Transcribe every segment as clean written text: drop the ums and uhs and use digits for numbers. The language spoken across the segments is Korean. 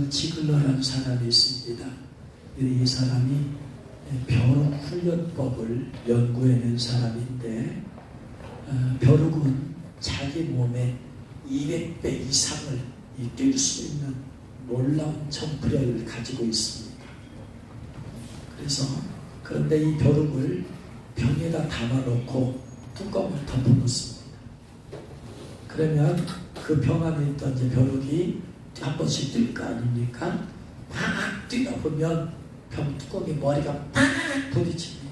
지글러라는 사람이 있습니다. 이 사람이 벼룩 훈련법을 연구해낸 사람인데 벼룩은 자기 몸에 200배 이상을 뛸 수 있는 놀라운 점프력을 가지고 있습니다. 그런데 이 벼룩을 병에다 담아놓고 뚜껑을 덮어놓습니다. 그러면 그 병 안에 있던 이제 벼룩이 한 번씩 뛸 거 아닙니까? 막 뛰다 보면 병 뚜껑에 머리가 팍 부딪힙니다.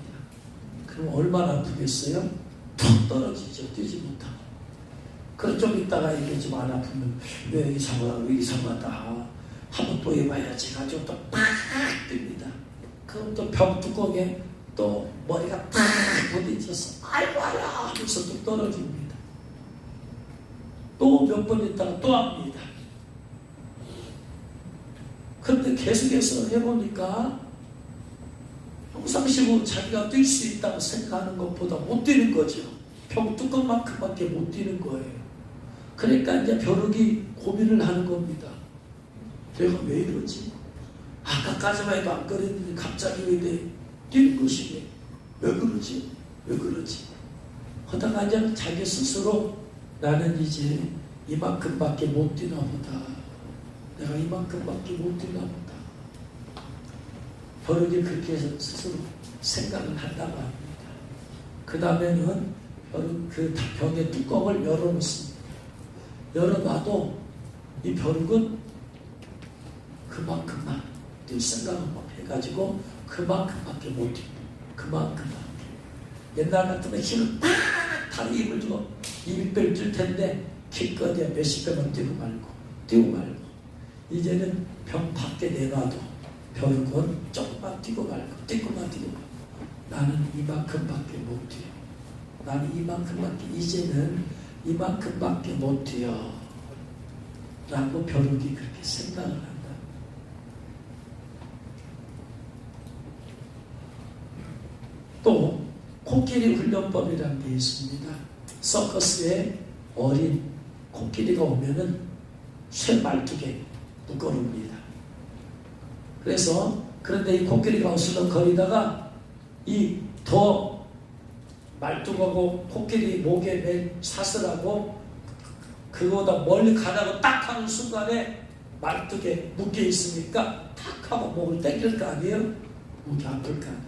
그럼 얼마나 아프겠어요? 툭 떨어지죠. 뛰지 못하고. 그럼 좀 있다가 이게 좀 안 아프면 왜 이상하다. 한번 또 해봐야지 가지고 또 팍 뜹니다. 그럼 또 병 뚜껑에 또 머리가 팍 부딪혀서 아이고 아야 하면서 또 떨어집니다. 또 몇 번 있다가 또 합니다. 그런데 계속해서 해보니까 평상시로 자기가 뛸 수 있다고 생각하는 것보다 못 뛰는 거죠. 병 뚜껑만큼밖에 못 뛰는 거예요. 그러니까 이제 벼룩이 고민을 하는 겁니다. 내가 왜 이러지? 아까까지만 해도 안 그랬는데 갑자기 왜 뛰는 것이니? 왜 그러지? 왜 그러지? 하다가 이제 자기 스스로 나는 이제 이만큼밖에 못 뛰나 보다. 내가 이만큼밖에 못 뛰나 보다. 벼룩이 그렇게 해서 스스로 생각을 한다고 합니다. 그 다음에는 그 병의 뚜껑을 열어놓습니다. 열어놔도 이 벼룩은 그만큼만 뛸 생각만 해가지고 그만큼밖에 못 뛰고 그만큼밖에. 옛날 같으면 힘을 팍 다리 힘을 주고 입이 뺄 텐데 기껏해야 몇십 배만 뛰고 말고 이제는 병 밖에 내놔도 벼룩은 조금만 뛰고 말고 나는 이만큼밖에 못 뛰어. 나는 이제는 이만큼밖에 못 뛰어 라고 벼룩이 그렇게 생각을 한다. 또 코끼리 훈련법이라는 게 있습니다. 서커스에 어린 코끼리가 오면은 쇠 말뚝에 묶어놓습니다. 그런데 이 코끼리가 어슬렁거리다가 이 더 말뚝하고 코끼리 목에 맨 사슬하고 그거보다 멀리 가다가 딱 하는 순간에 말뚝에 묶여 있으니까 탁 하고 목을 당길 거 아니에요? 목이 아플 거 아니에요?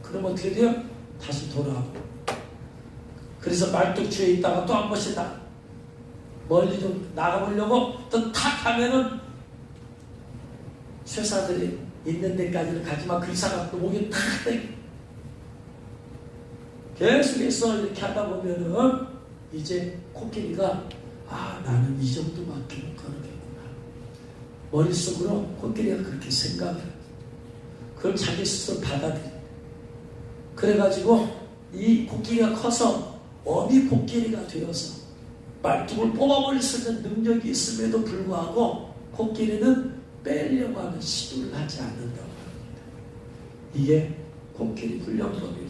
그럼 어떻게 돼요? 다시 돌아오고. 그래서 말뚝주에 있다가 또 한 번씩 멀리 좀 나가보려고 또 탁 하면은 쇠사들이 있는 데까지는 가지만 그 사람도 목이 탁 땡겨. 계속해서 이렇게 하다 보면은 이제 코끼리가 나는 이 정도밖에 못 가르겠구나. 머릿속으로 코끼리가 그렇게 생각해요. 그걸 자기 스스로 받아들여요. 그래가지고 이 코끼리가 커서 어미 코끼리가 되어서 말뚝을 뽑아버릴 수 있는 능력이 있음에도 불구하고 코끼리는 빼려고 하는 시도를 하지 않는다고 합니다. 이게 코끼리 훈련법이에요.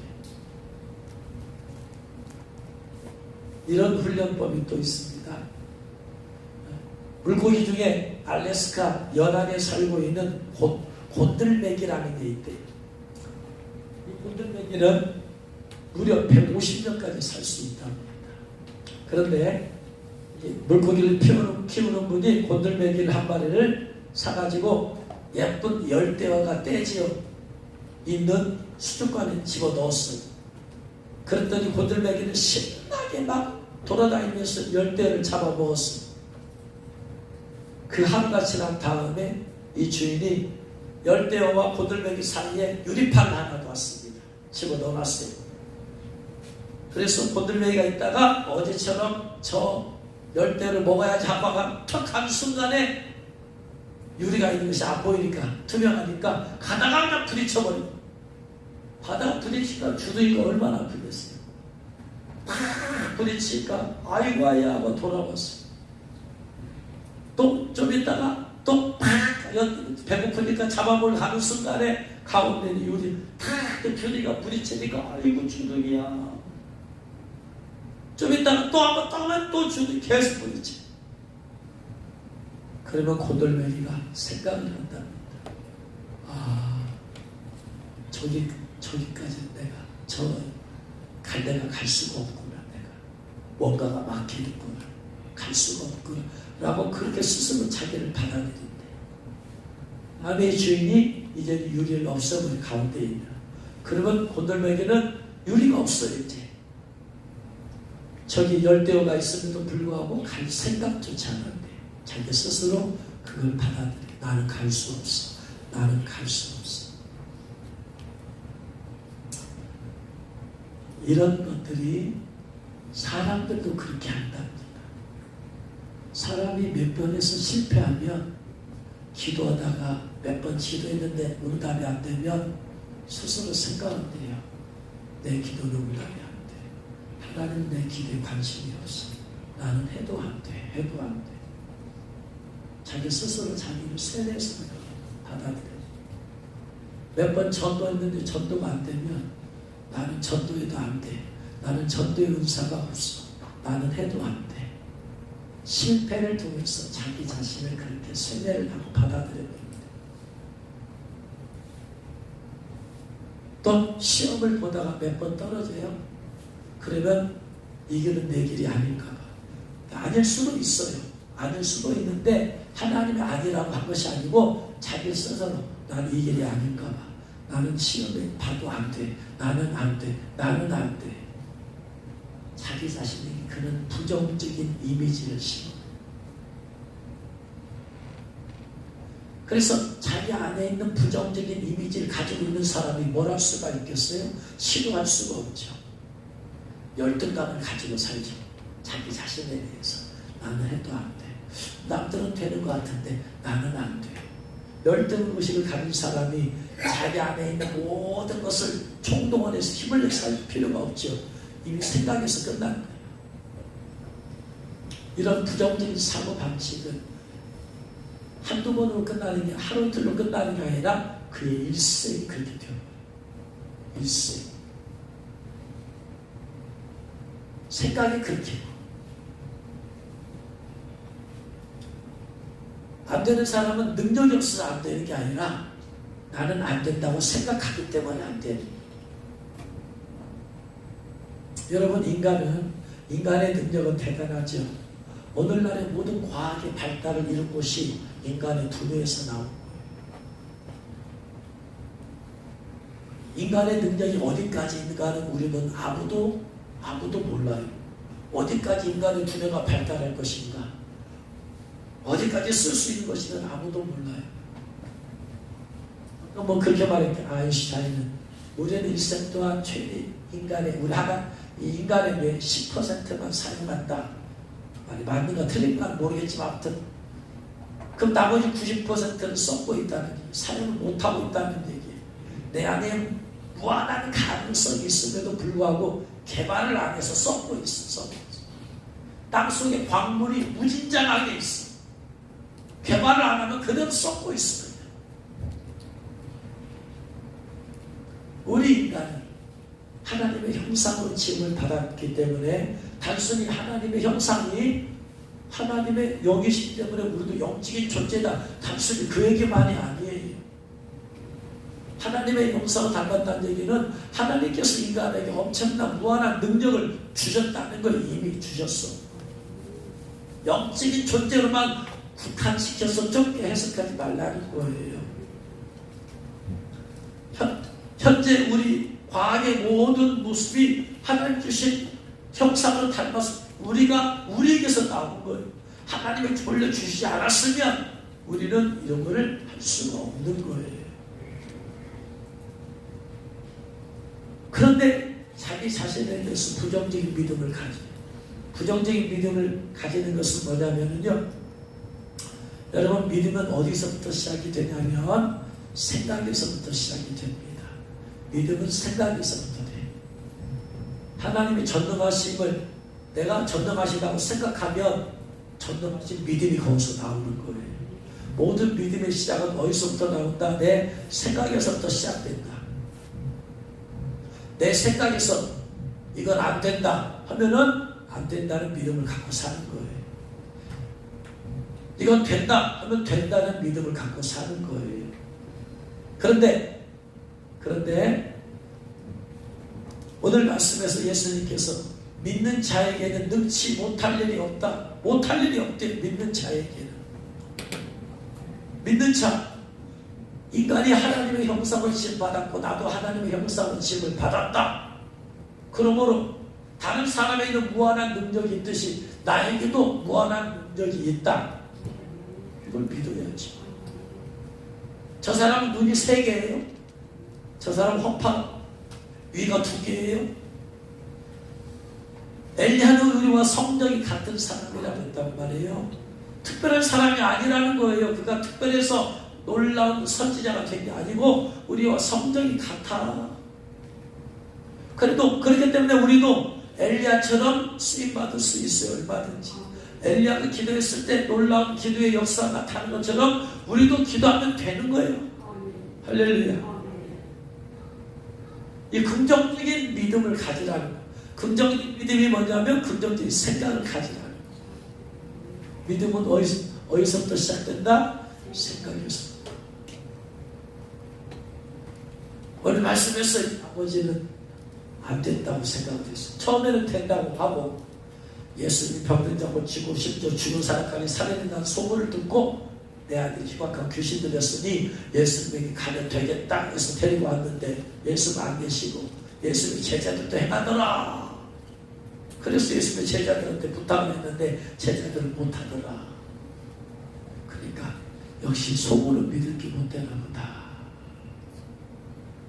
이런 훈련법이 또 있습니다. 물고기 중에 알래스카 연안에 살고 있는 곤들메기라는 게 있대요. 이 곤들메기는 무려 150년까지 살 수 있다고 합니다. 그런데 물고기를 키우는 분이 곤들메기를 한 마리를 사가지고 예쁜 열대어가 떼지어 있는 수족관에 집어넣었어요. 그랬더니 곤들메기는 신나게 막 돌아다니면서 열대어를 잡아먹었어요. 그 하루가 지난 다음에 이 주인이 열대어와 곤들메기 사이에 유리판을 하나 놨습니다. 집어넣어놨어요. 그래서 곤들메기가 있다가 어제처럼 저 열대어를 먹어야지 하고 턱 한 순간에 유리가 있는 것이 안 보이니까 투명하니까 가다가 그냥 부딪혀버리고 바다가 부딪히니까 주둥이가 얼마나 아프겠어요. 팍 부딪히니까 아이고 아야 하고 돌아왔어요. 또 좀 있다가 또 팍 배고프니까 잡아보려고 하는 순간에 가운데 유리 팍 주둥이가 부딪히니까 아이고 주둥이야. 좀 있다가 또 한번 또 주둥이 계속 부딪혀. 그러면 고돌매기가 생각을 한답니다. 저기까지 내가 갈 데가 갈 수가 없구나. 내가 뭔가가 막히는구나. 갈 수가 없구나. 라고 그렇게 스스로 자기를 받아들인대. 아내의 주인이 이제 유리를 없애버린 가운데 있냐. 그러면 고돌매기는 유리가 없어요. 이제 저기 열대어가 있음에도 불구하고 갈 생각조차 안 한대. 자기 스스로 그걸 받아들여. 나는 갈 수 없어. 나는 갈 수 없어. 이런 것들이 사람들도 그렇게 한답니다. 사람이 몇 번에서 실패하면 기도하다가 몇 번 기도했는데 응답이 안 되면 스스로 생각한대요. 내 기도는 응답이 안 돼. 하나님 내 기도에 관심이 없어. 나는 해도 안 돼. 해도 안 돼. 자기 스스로 자기를 세뇌해서 받아들여요. 몇 번 전도했는데 전도가 안 되면 나는 전도해도 안 돼. 나는 전도의 은사가 없어. 나는 해도 안 돼. 실패를 통해서 자기 자신을 그렇게 세뇌를 하고 받아들여요. 또 시험을 보다가 몇 번 떨어져요. 그러면 이 길은 내 길이 아닐까 봐. 아닐 수도 있어요. 아닐 수도 있는데 하나님이 아니라고 한 것이 아니고 자기 스스로 나는 이 길이 아닐까 봐. 나는 시험에 봐도 안 돼. 나는 안 돼. 나는 안 돼. 자기 자신에게 그런 부정적인 이미지를 심어. 그래서 자기 안에 있는 부정적인 이미지를 가지고 있는 사람이 뭘 할 수가 있겠어요? 시도할 수가 없죠. 열등감을 가지고 살죠. 자기 자신에 대해서. 나는 해도 안 돼. 남들은 되는 것 같은데 나는 안 돼. 열등의식을 가진 사람이 자기 안에 있는 모든 것을 총동원해서 힘을 내서 할 필요가 없죠. 이미 생각에서 끝난 거예요. 이런 부정적인 사고 방식은 한두 번으로 끝나는 게 하루 이틀로 끝나는 게 아니라 그의 일생이 그렇게 되어요. 일생. 생각이 그렇게 안 되는 사람은 능력이 없어서 안 되는 게 아니라 나는 안 된다고 생각하기 때문에 안 돼. 여러분, 인간의 능력은 대단하죠. 오늘날의 모든 과학의 발달을 이룬 곳이 인간의 두뇌에서 나온 거예요. 인간의 능력이 어디까지 있는가는 우리는 아무도 몰라요. 어디까지 인간의 두뇌가 발달할 것인가, 어디까지 쓸 수 있는 것인지는 아무도 몰라요. 뭐 그렇게 말했대. 아인슈타인은 우리는 일생 동안 최대 인간의 인간의 뇌 10%만 사용한다. 말이 맞는가 틀린가 모르겠지만 아무튼 그럼 나머지 90%는 썩고 있다는 얘기, 사용을 못하고 있다는 얘기. 내 안에 무한한 가능성이 있음에도 불구하고 개발을 안 해서 썩고 있어. 땅속에 광물이 무진장하게 있어. 개발을 안 하면 그대로 썩고 있습니다. 우리 인간은 하나님의 형상으로 지음을 받았기 때문에 단순히 하나님의 형상이 하나님의 영이시기 때문에 우리도 영적인 존재다. 단순히 그 얘기만이 아니에요. 하나님의 형상을 닮았다는 얘기는 하나님께서 인간에게 엄청난 무한한 능력을 주셨다는 걸 이미 주셨어. 영적인 존재로만 국한시켜서 좁게 해석하지 말라는 거예요. 현재 우리 과학의 모든 모습이 하나님 주신 형상으로 닮아서 우리에게서 나온 거예요. 하나님이 돌려주시지 않았으면 우리는 이런 거를 할 수가 없는 거예요. 그런데 자기 자신에 대해서 부정적인 믿음을 부정적인 믿음을 가지는 것은 뭐냐면요, 여러분, 믿음은 어디서부터 시작이 되냐면 생각에서부터 시작이 됩니다. 믿음은 생각에서부터 돼요. 하나님이 전능하심을 내가 전능하시다고 생각하면 전능하신 믿음이 거기서 나오는 거예요. 모든 믿음의 시작은 어디서부터 나온다? 내 생각에서부터 시작된다. 내 생각에서 이건 안 된다 하면은 안 된다는 믿음을 갖고 사는 거예요. 이건 된다 하면 된다는 믿음을 갖고 사는 거예요. 그런데 오늘 말씀에서 예수님께서 믿는 자에게는 능치 못할 일이 없다. 못할 일이 없대요. 믿는 자에게는. 믿는 자, 인간이 하나님의 형상을 지음받았고 나도 하나님의 형상을 지음을 받았다. 그러므로 다른 사람에게는 무한한 능력이 있듯이 나에게도 무한한 능력이 있다. 이걸 믿어야지. 저 사람은 눈이 3개예요. 저 사람은 허파 위가 2개예요. 엘리야는 우리와 성정이 같은 사람이라고 했단 말이에요. 특별한 사람이 아니라는 거예요. 그가 특별해서 놀라운 선지자가 된 게 아니고 우리와 성정이 같아. 그래도 그렇기 때문에 우리도 엘리야처럼 쓰임받을 수 있어요. 얼마든지. 엘리야가 기도했을 때 놀라운 기도의 역사가 나타나는 것처럼 우리도 기도하면 되는 거예요. 할렐루야. 이 긍정적인 믿음을 가지라는 거예요. 긍정적인 믿음이 뭐냐면 긍정적인 생각을 가지라는 거예요. 믿음은 어디서부터 시작된다? 생각에서. 오늘 말씀에서 아버지는 안 된다고 생각했어요. 처음에는 된다고 하고 예수님이 병든 자 고치고 심지어 죽은 사람까지 살아낸다는 소문을 듣고 내 아들이 흉악한 귀신 들렸으니 예수님에게 가면 되겠다 해서 데리고 왔는데 예수는 안 계시고 예수님의 제자들도 행하더라. 그래서 예수님의 제자들한테 부탁을 했는데 제자들은 못하더라. 그러니까 역시 소문을 믿을 게 못되나 보다.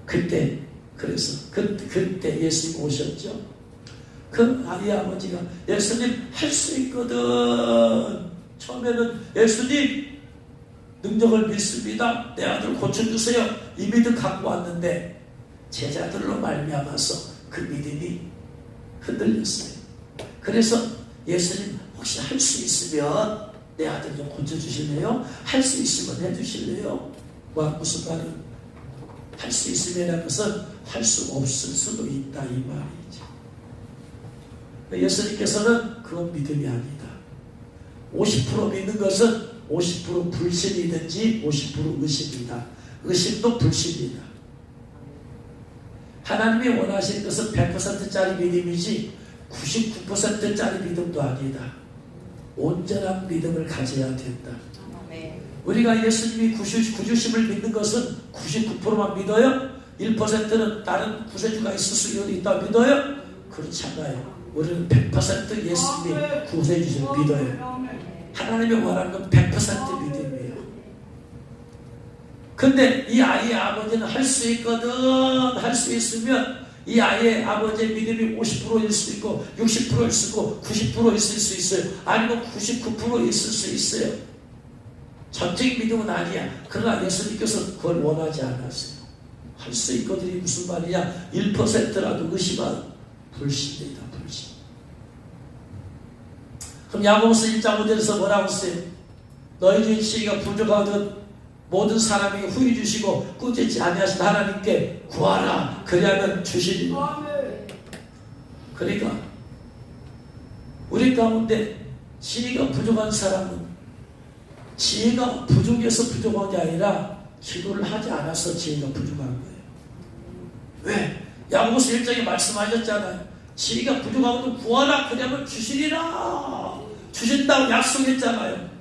그때 예수님 오셨죠. 그 아이 아버지가 예수님 할 수 있거든. 처음에는 예수님 능력을 믿습니다. 내 아들 고쳐주세요. 이 믿음 갖고 왔는데 제자들로 말미암아서 그 믿음이 흔들렸어요. 그래서 예수님 혹시 할 수 있으면 내 아들 좀 고쳐주실래요? 할 수 있으면 해주실래요? 무슨 말은 할 수 있으면 것은 할 수 없을 수도 있다 이 말이죠. 예수님께서는 그건 믿음이 아니다. 50% 믿는 것은 50% 불신이든지 50% 의심이다. 의심도 불신이다. 하나님이 원하시는 것은 100%짜리 믿음이지 99%짜리 믿음도 아니다. 온전한 믿음을 가져야 된다. 우리가 예수님이 구주심을 믿는 것은 99%만 믿어요? 1%는 다른 구세주가 있을 수 있다 믿어요? 그렇지 않아요. 우리는 100% 예수님이 구세주를 믿어요. 하나님이 원하는 건 100% 믿음이에요. 근데 이 아이의 아버지는 할 수 있거든. 할 수 있으면 이 아이의 아버지의 믿음이 50%일 수 있고 60%일 수 있고 90% 있을 수 있어요. 아니면 99% 있을 수 있어요. 전적인 믿음은 아니야. 그러나 예수님께서 그걸 원하지 않았어요. 할 수 있거든이 무슨 말이냐. 1%라도 의심한 불신이다. 불신. 그럼 야고보서 1장 5절에서 뭐라고 했어요? 너희 중에 지혜가 부족하거든 모든 사람에게 후히 주시고 꾸짖지 아니하신 하나님께 구하라. 그리하면 주시리라. 그러니까 우리 가운데 지혜가 부족한 사람은 지혜가 부족해서 부족한 게 아니라 기도를 하지 않아서 지혜가 부족한 거예요. 왜? 야고보서 1장에 말씀하셨잖아요. 지혜가 부족하고도 구하라. 그러면 주시리라. 주신다고 약속했잖아요.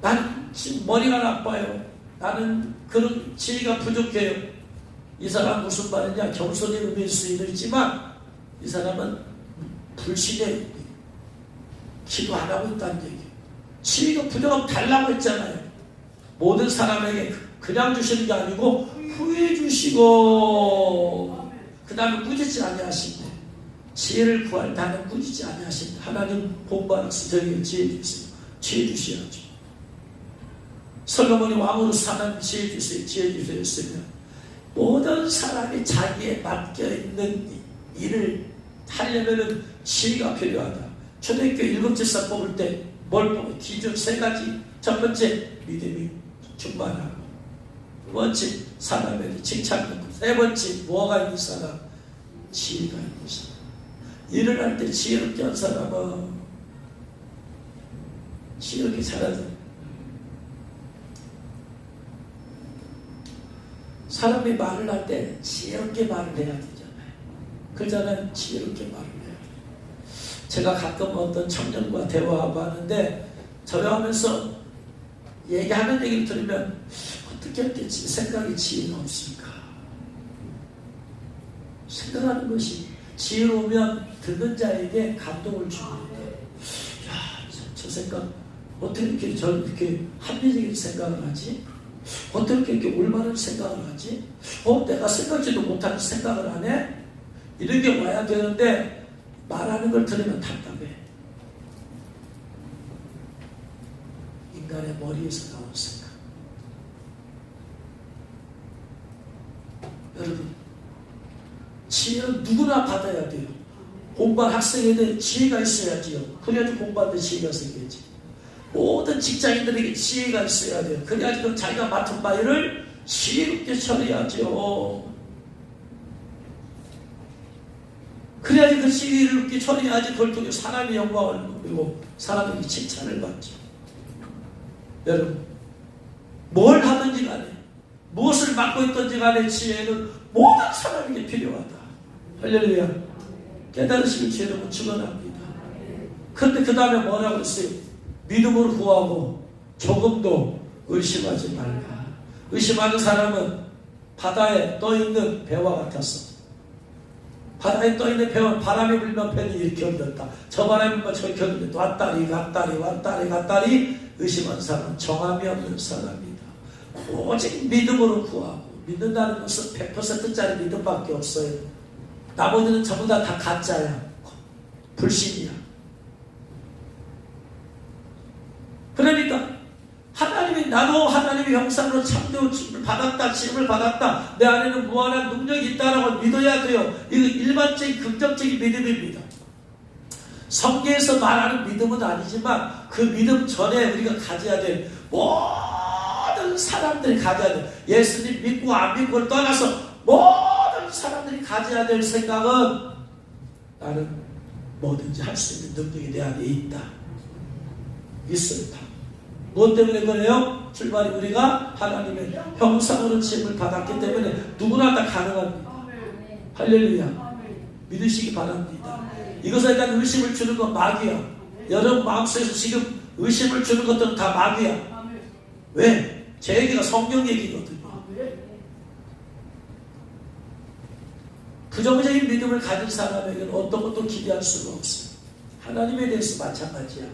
나는 지금 머리가 나빠요. 나는 그런 지혜가 부족해요. 이 사람 무슨 말이냐. 겸손의 의미일 수 있지만 이 사람은 불신의 기도 안 하고 있다는 얘기예요. 지혜가 부족하면 달라고 했잖아요. 모든 사람에게 그냥 주시는 게 아니고 후회 주시고 그 다음에 꾸짖지 아니하신대. 지혜를 구할 나는 꾸짖지 아니하신대. 하나님 본받아서 저에게 지혜 주세요. 지혜 주셔야죠. 솔로몬이 왕으로 사는 지혜 주세요. 지혜 주세요 했으면 모든 사람이 자기에 맡겨있는 일을 하려면 지혜가 필요하다. 초등학교 7살 뽑을 때 뭘 뽑을 기준 3가지. 첫 번째 믿음이 충만하고, 두 번째 사람에게 칭찬받고, 세 번째 뭐가 있는 사람? 지혜가 있는 사람. 일을 할 때 지혜롭게 한 사람은 지혜롭게 살아야 돼. 사람이 말을 할 때 지혜롭게 말을 해야 되잖아요. 그러잖아요. 지혜롭게 말을 해야 돼. 제가 가끔 어떤 청년과 대화하고 하는데 저래하면서 얘기하는 얘기를 들으면 어떻게 이렇게 생각이 지혜가 없을까? 생각하는 것이 지혜로우면 듣는 자에게 감동을 줍니다. 야, 저 생각 어떻게 이렇게 이렇게 합리적인 생각을 하지? 어떻게 이렇게 올바른 생각을 하지? 내가 생각지도 못하는 생각을 하네? 이런 게 와야 되는데 말하는 걸 들으면 답답해. 인간의 머리에서 나온 생각. 여러분, 지혜는 누구나 받아야 돼요. 공부한 학생에 대해 지혜가 있어야지요. 그래야지 공부할 때 지혜가 생기지. 모든 직장인들에게 지혜가 있어야 돼요. 그래야지 그 자기가 맡은 바를 지혜롭게 처리하죠. 그래야지 그 지혜롭게 처리해야지 그걸 통해 사람의 영광을 누리고 사람에게 칭찬을 받죠. 여러분, 뭘 하든지 간에 무엇을 맡고 있든지 간에 지혜는 모든 사람에게 필요하다. 할렐루야. 깨달으시길 주 여러분 축원합니다. 그런데 그 다음에 뭐라고 했어요? 믿음으로 구하고 조금도 의심하지 말라. 의심하는 사람은 바다에 떠있는 배와 같았어. 바다에 떠있는 배와 바람이 불면 배는 이렇게 흔들었다. 저 바람이 불면 저렇게 흔들었다. 왔다리 갔다리 왔다리 갔다리. 의심하는 사람은 정함이 없는 사람이다. 오직 믿음으로 구하고, 믿는다는 것은 100%짜리 믿음밖에 없어요. 나머지는 전부 다 가짜야. 불신이야. 그러니까 하나님이 나도 하나님의 형상으로 창조를 받았다, 지음을 받았다, 내 안에는 무한한 능력이 있다라고 믿어야 돼요. 이거 일반적인 긍정적인 믿음입니다. 성경에서 말하는 믿음은 아니지만 그 믿음 전에 우리가 가져야 될 모든 사람들이 가져야 돼. 예수님 믿고 안 믿고를 떠나서 모든 사람들이 가져야 될 생각은 나는 뭐든지 할 수 있는 능력이 내 안에 있다. 있습니다. 무엇 때문에 그래요? 출발이 우리가 하나님의 형상으로 지음을 받았기 때문에 누구나 다 가능합니다. 할렐루야. 믿으시기 바랍니다. 이것에 대한 의심을 주는 건 마귀야. 여러분 마음속에서 지금 의심을 주는 것들은 다 마귀야. 왜? 제 얘기가 성경 얘기거든요. 부정적인 믿음을 가진 사람에게는 어떤 것도 기대할 수가 없어요. 하나님에 대해서 마찬가지야.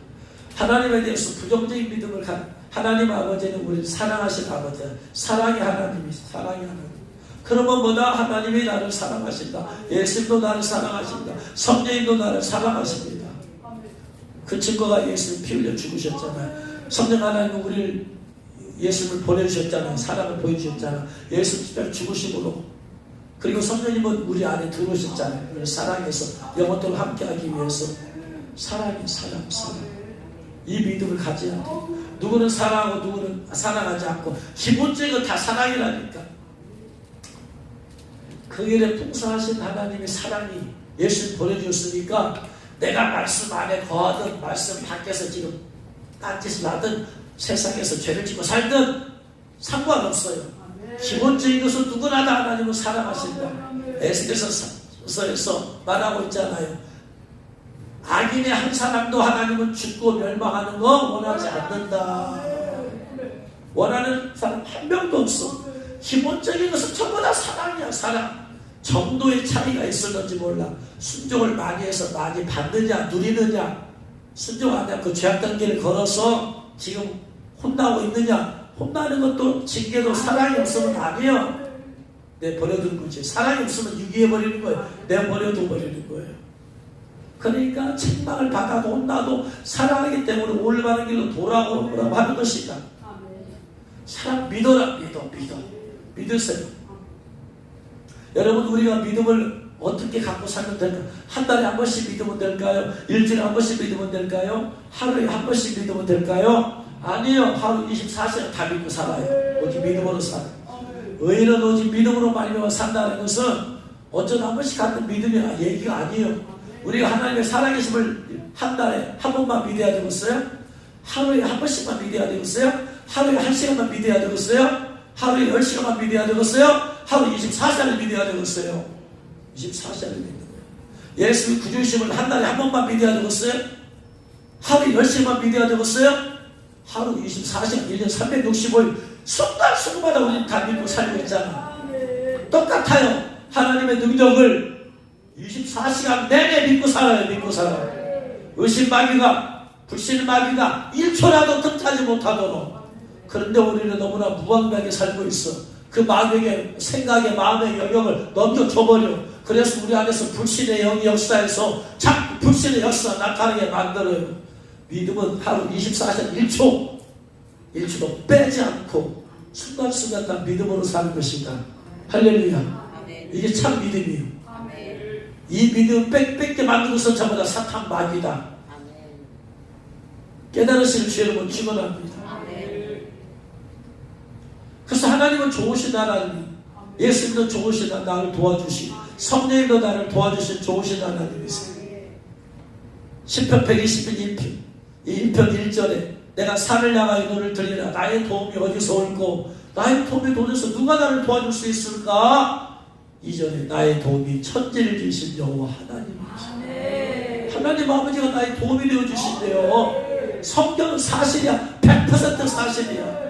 하나님에 대해서 부정적인 믿음을 가진 하나님 아버지는 우리를 사랑하신 아버지야. 사랑이 하나님이시. 사랑이 하나님. 그러면 뭐다? 하나님이 나를 사랑하신다. 예수님도 나를 사랑하신다. 성령님도 나를 사랑하십니다. 그 증거가 예수님 피 흘려 죽으셨잖아요. 성령 하나님은 우리를 예수님을 보내주셨잖아요. 사랑을 보여주셨잖아요. 예수님 죽으심으로. 그리고 성령님은 우리 안에 들어오셨잖아요. 우리를 사랑해서 영원토록 함께하기 위해서. 사랑이 사랑. 이 믿음을 가져야 돼요. 누구는 사랑하고 누구는 사랑하지 않고 기본적인 다 사랑이라니까. 그 일에 풍성하신 하나님의 사랑이 예수를 보내주셨으니까 내가 말씀 안에 거하든 말씀 밖에서 지금 딴짓을 하든 세상에서 죄를 지고 살든 상관없어요. 기본적인 것은 누구나 다 하나님을 사랑하신다. 에스겔서에서 말하고 있잖아요. 악인의 한 사람도 하나님은 죽고 멸망하는 거 원하지 않는다. 원하는 사람 한 명도 없어. 기본적인 것은 전부 다 사랑이야. 사랑. 정도의 차이가 있었는지 몰라. 순종을 많이 해서 많이 받느냐 누리느냐. 순종 안 하고 그 죄악 단계를 걸어서 지금 혼나고 있느냐. 혼나는 것도 징계도 사랑이 없으면 아니에요. 내버려둔 거지. 사랑이 없으면 유기해버리는 거예요. 내버려둬 버리는 거예요. 그러니까 책망을 받아도 혼나도 사랑하기 때문에 올바른 길로 돌아오라고 하는 것이다. 사랑 믿어라. 믿으세요. 여러분 우리가 믿음을 어떻게 갖고 살면 될까요? 한 달에 한 번씩 믿으면 될까요? 일주일에 한 번씩 믿으면 될까요? 하루에 한 번씩 믿으면 될까요? 아니요. 하루 24시간 다 믿고 살아요. 오직 믿음으로 살아요. 의인은 오직 믿음으로 말미암아 산다는 것은 어쩌다 한 번씩 갖는 믿음이 얘기가 아니에요. 우리가 하나님의 살아계심을 한 달에 한 번만 믿어야 되겠어요? 하루에 한 번씩만 믿어야 되겠어요? 하루에 1시간만 믿어야 되겠어요? 하루에 10시간만 믿어야 되겠어요? 하루 24시간을 믿어야 되겠어요? 24시간을 믿는 거예요. 예수의 구주심을 한 달에 한 번만 믿어야 되겠어요? 하루에 10시간만 믿어야 되겠어요? 하루 24시간, 1년 365일 순간순간마다 우리는 다 믿고 살고 있잖아. 똑같아요. 하나님의 능력을 24시간 내내 믿고 살아요. 믿고 살아요. 의심마귀가, 불신마귀가 1초라도 틈타지 못하도록. 그런데 우리는 너무나 무방비하게 살고 있어. 그 마귀의 생각의 마음의 영역을 넘겨줘버려. 그래서 우리 안에서 불신의 영이 역사해서 자꾸 불신의 역사가 나타나게 만들어요. 믿음은 하루 24시간 1초도 빼지 않고 순간순간 다 믿음으로 사는 것이다. 할렐루야. 이게 참 믿음이에요. 이 믿음 뺏게 만들어서 전부 다 사탄 마귀다. 깨달으시는 주의 이름으로 축원합니다. 그래서 하나님은 좋으신 하나님이, 예수님도 좋으신 나를 도와주시고 성령님도 나를 도와주신 좋으신 하나님이세요. 시편 121편 1절에 내가 산을 향하여 눈을 들리라. 나의 도움이 어디서 올고 나의 도움이 어디서 누가 나를 도와줄 수 있을까? 2절에 나의 도움이 천지를 지으신 여호와 하나님이시다. 하나님 아버지가 나의 도움이 되어주신대요. 성경은 사실이야. 100% 사실이야.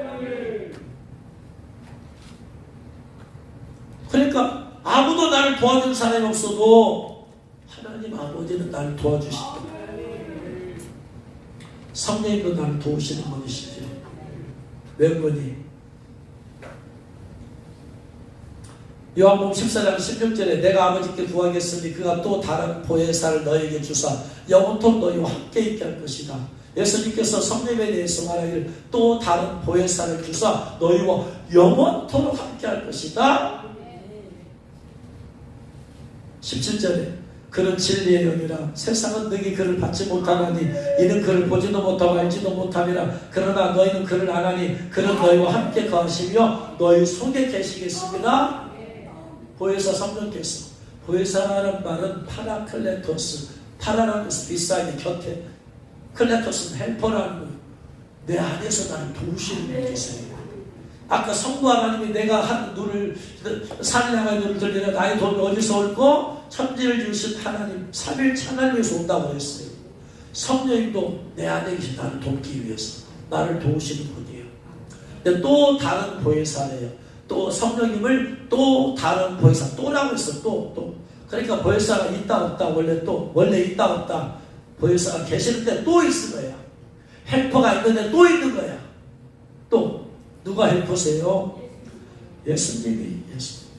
그러니까 아무도 나를 도와주는 사람이 없어도 하나님 아버지는 나를 도와주신다. 성령님도 나를 도우시는 분이시죠. 몇 요한복음 14장 16절에 내가 아버지께 구하겠으니 그가 또 다른 보혜사를 너에게 주사 영원토록 너희와 함께 있게 할 것이다. 예수님께서 성령에 대해서 말하기를 또 다른 보혜사를 주사 너희와 영원토록 함께 할 것이다. 17절에 그는 진리의 영이라 세상은 능히 그를 받지 못하나니 이는 그를 보지도 못하고 알지도 못함이라. 그러나 너희는 그를 아나니 그는 너희와 함께 거하시며 너희 속에 계시겠습니다. 보혜사 성령께서, 보혜사라는 말은 파라클레토스, 파라라는 것은 비싸게 곁에, 클레토스는 헬퍼라는 거예요. 내 안에서 나를 도우시는 분이세요. 아까 성부 하나님이 내가 한 눈을, 산을 향하여 눈을 들리라. 나의 도움이 어디서 올고 천지를 지으신 하나님, 삼일체 하나님에서 온다고 했어요. 성령님도 내 안에 계신 나를 돕기 위해서 나를 도우시는 분이에요. 근데 또 다른 보혜사래요. 또 성령님을 또 다른 보혜사, 또라고 했어. 또 그러니까 보혜사가 있다 없다, 원래 있다 없다. 보혜사가 계시는데 또 있을 거야. 헬퍼가 있는데 또 있는 거야. 또 누가 헬퍼세요? 예수님이.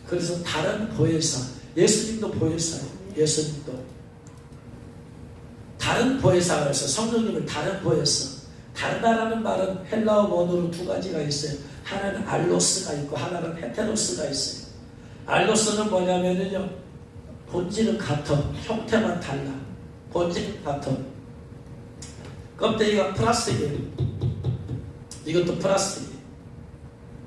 그래서 다른 보혜사, 예수님도 보혜사예요. 예수님도 다른 보혜사가 있어요. 성령님을 다른 보혜사. 다르다라는 말은 헬라어 원어로 두 가지가 있어요. 하나는 알로스가 있고 하나는 헤테로스가 있어요. 알로스는 뭐냐면요, 본질은 같아, 형태만 달라. 본질은 같아. 껍데기가 플라스틱이에요. 이것도 플라스틱이에요.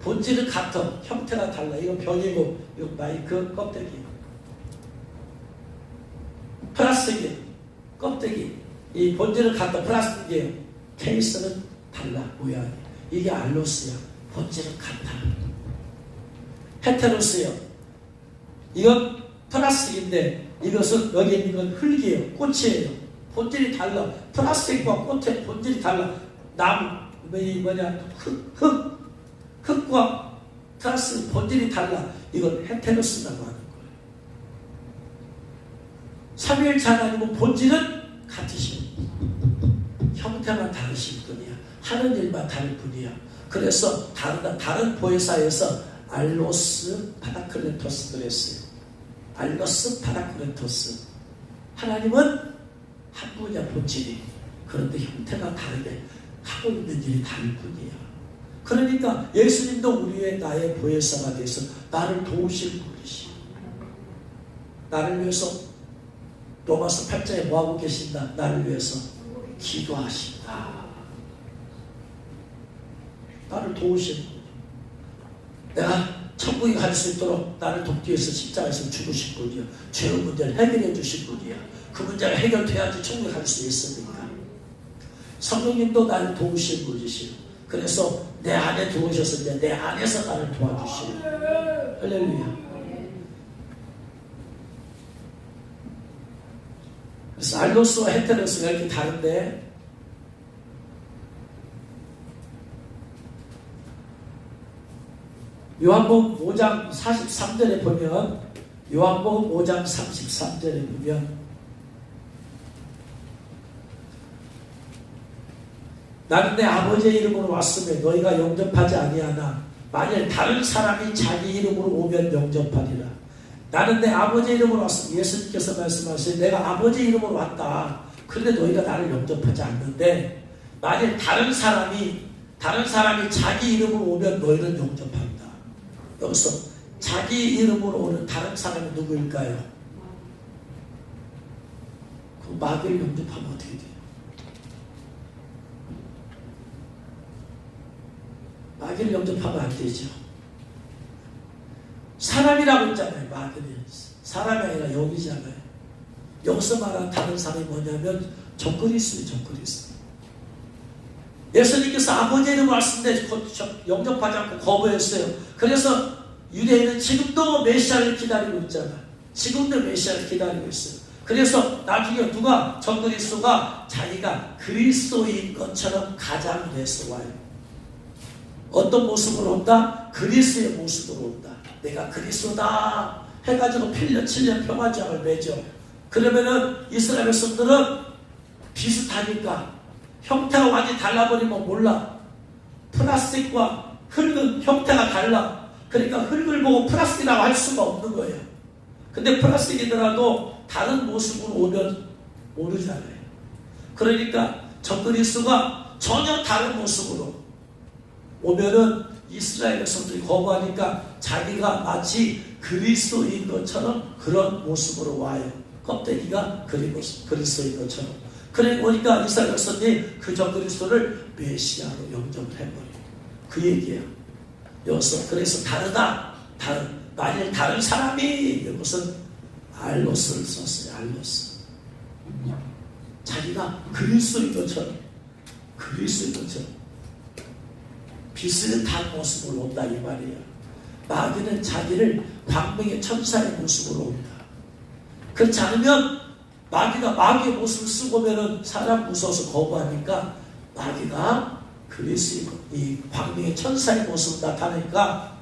본질은 같아, 형태가 달라. 이거 벽이고 이거 마이크 껍데기. 플라스틱이에요. 껍데기. 이 본질은 같아, 플라스틱이에요. 케이스는 달라, 모양이. 이게 알로스야. 본질은 같아. 헤테로스요. 이건 플라스틱인데 이것은 여기 있는 건 흙이에요. 꽃이에요. 본질이 달라. 플라스틱과 꽃의 본질이 달라. 나무, 흙과 플라스틱 본질이 달라. 이건 헤테로스라고 하는 거예요. 삼위일체 하나님은 본질은 같으시고 형태만 다르신 분이야. 하는 일만 다른 분이야. 그래서 다른 보혜사에서 알로스 파라클레토스 그랬어요. 알로스 파라클레토스. 하나님은 한 분이야, 본질이. 그런데 형태가 다르게 하고 있는 일이 다른 분이야. 그러니까 예수님도 우리의 나의 보혜사가 돼서 나를 도우실 분이시. 나를 위해서 로마서 8장에 뭐하고 계신다? 나를 위해서 기도하신다. 나를 도우시는 분이야. 내가 천국에 갈 수 있도록 나를 돕기 위해서 십자가에서 죽으신 분이야. 죄의 문제를 해결해 주신 분이야. 그 문제가 해결돼야지 천국에 갈 수 있으니까. 성령님도 나를 도우실 분이시오. 그래서 내 안에 들어오셨을 때 내 안에서 나를 도와주시오. 할렐루야. 그래서 알로스와 헤테로스가 이렇게 다른데, 요한복음 5장 43절에 보면, 요한복음 5장 33절에 보면, 나는 내 아버지의 이름으로 왔으며 너희가 영접하지 아니하나 만일 다른 사람이 자기 이름으로 오면 영접하리라. 나는 내 아버지의 이름으로 왔으며, 예수님께서 말씀하신 내가 아버지의 이름으로 왔다. 그런데 너희가 나를 영접하지 않는데, 만일 다른 사람이 자기 이름으로 오면 너희는 영접한다. 여기서 자기 이름으로 오는 다른 사람이 누구일까요? 그 마귀를 영접하면 어떻게 돼요? 마귀를 영접하면 안 되죠. 사람이라고 했잖아요. 마귀는 사람이 아니라 영이잖아요. 여기서 말하는 다른 사람이 뭐냐면 적그리스도예요. 적그리스도. 예수님께서 아버지 이름으로 왔는데 영접하지 않고 거부했어요. 그래서 유대인은 지금도 메시아를 기다리고 있잖아요. 지금도 메시아를 기다리고 있어요. 그래서 나중에 누가 적그리스도가 자기가 그리스도인 것처럼 가장돼서 와요. 어떤 모습으로 온다? 그리스도의 모습으로 온다. 내가 그리스도다 해가지고 8년 7년 평화장을 맺어. 그러면은 이스라엘 백성들은 비슷하니까 형태가 완전히 달라버리면 몰라. 플라스틱과 흙은 형태가 달라. 그러니까 흙을 보고 플라스틱이라고 할 수가 없는 거예요. 근데 플라스틱이더라도 다른 모습으로 오면 모르잖아요. 그러니까 적그리스도가 전혀 다른 모습으로 오면은 이스라엘 백성들이 거부하니까 자기가 마치 그리스도인 것처럼 그런 모습으로 와요. 껍데기가 그리스도인 것처럼. 그러니까 이스라엘 백성이 그 적그리스도를 메시아로 영접을 해버려요. 그 얘기예요. 여기서 그래서 다르다. 만일 다른 사람이, 이것은 알로스를 썼어요. 알로스. 자기가 그리스도인 것처럼 비슷한 모습으로 온다 이 말이에요. 마귀는 자기를 광명의 천사의 모습으로 온다. 그렇지 않으면 마귀가 마귀의 모습을 쓰고 오면은 사람 무서워서 거부하니까 마귀가 그리스도 이 광명의 천사의 모습을 나타내니까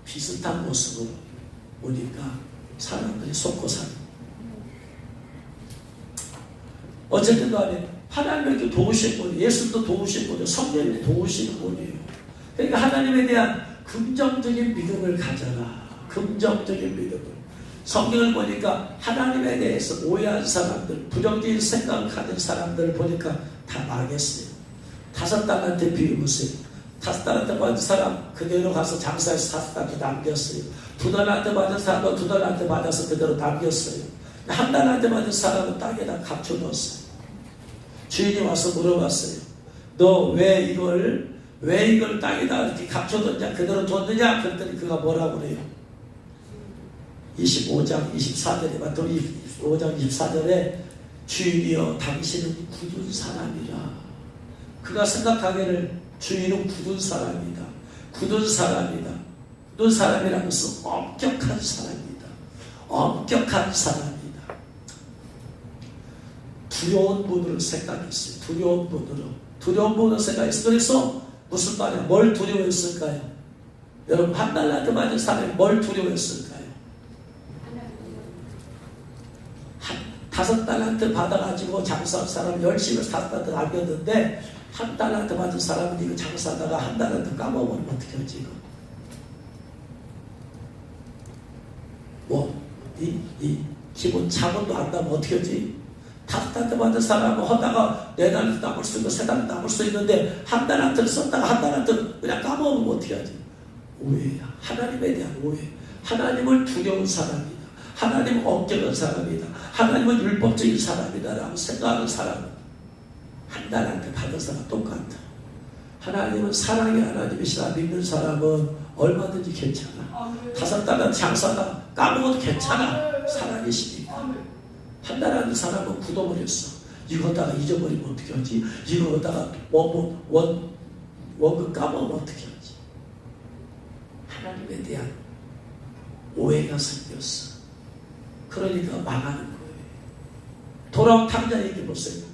비슷한 모습으로 오니까 사람들이 속고 사는. 어쨌든 간에 하나님에게 도우신 분이, 예수도 도우신 분이에요. 성령이 도우시는 분이에요. 그러니까 하나님에 대한 긍정적인 믿음을 가져라. 긍정적인 믿음을. 성경을 보니까 하나님에 대해서 오해한 사람들, 부정적인 생각을 가진 사람들을 보니까 다 망했어요. 5달란트 비우세요. 5달란트 받은 사람 그대로 가서 장사해서 5달란트 남겼어요. 2달란트 받은 사람도 2달란트 받아서 그대로 남겼어요. 1달란트 받은 사람은 땅에다 감춰놓았어요. 주인이 와서 물어봤어요. 너 왜 이걸 땅에다 이렇게 감춰뒀냐? 그대로 뒀느냐? 그랬더니 그가 뭐라고 그래요? 25장 24절에 마태복음 25장 24절에 주인이여 당신은 굳은 사람이라. 그가 생각하기를 주인은 굳은 사람이다. 굳은 사람이라는 것은 엄격한 사람이다. 엄격한 사람이다. 두려운 분으로 생각했어요. 두려운 분으로 생각했어요. 그래서 무슨 말이야? 뭘 두려워했을까요? 여러분 1달란트 받은 사람이 뭘 두려워했을까요? 5달란트 받아가지고 장사한 사람 열심히 5달란트 남겼는데 1달란트 받은 사람은 이거 장사하다가 1달란트 까먹으면 어떻게 하지 이거? 이 기본 자본도 안 나면 어떻게 하지? 5달란트 받은 사람은 하다가 4달란트 남을 수 있고 3달란트 남을 수 있는데 1달란트를 썼다가 1달란트 그냥 까먹으면 어떻게 하지? 오해야. 하나님에 대한 오해. 하나님을 두려운 사람이다. 하나님은 엄격한 사람이다. 하나님은 율법적인 사람이다 라고 생각하는 사람은 1달란트 받은 사람 똑같다. 하나님은 사랑의 하나님이시라 믿는 사람은 얼마든지 괜찮아. 5달란트 장사다 까먹어도 괜찮아. 사랑이시니까. 1달란트 사람은 굳어버렸어. 이거다가 잊어버리면 어떻게 하지? 이거다가 원금 까먹으면 어떻게 하지? 하나님에 대한 오해가 생겼어. 그러니까 망하는 거예요. 돌아온 탕자 얘기 보세요.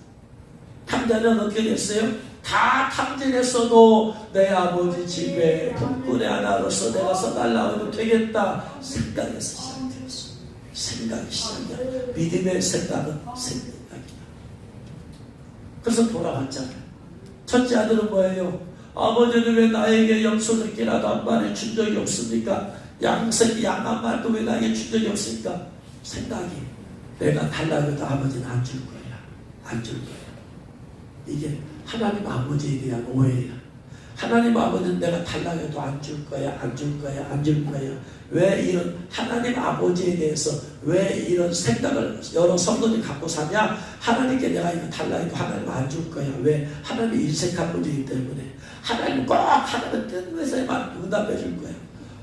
탕자는 어떻게 됐어요? 다 탕진했어도 내 아버지 집에 품꾼의 하나로서 내가 써달라고 해도 되겠다 생각에서 시작되었어. 생각이 시작이야. 믿음의 생각은 생각이야. 그래서 돌아왔잖아요. 첫째 아들은 뭐예요? 아버지는 왜 나에게 염소새끼라도 한 마리 준 적이 없습니까? 양새끼 양 한 마리도 왜 나에게 준 적이 없습니까? 생각이 내가 달라고 해도 아버지는 안 줄 거야. 안 줄 거야. 이게 하나님 아버지에 대한 오해야. 하나님 아버지는 내가 달라고 해도 안 줄 거야. 안 줄 거야. 안 줄 거야. 왜 이런 하나님 아버지에 대해서 왜 이런 생각을 여러 성도들이 갖고 사냐? 하나님께 내가 이거 달라고 해도 하나님 안 줄 거야. 왜? 하나님이 인색한 분이기 때문에. 하나님은 꼭 하나님의 뜻에만 응답해 줄 거야.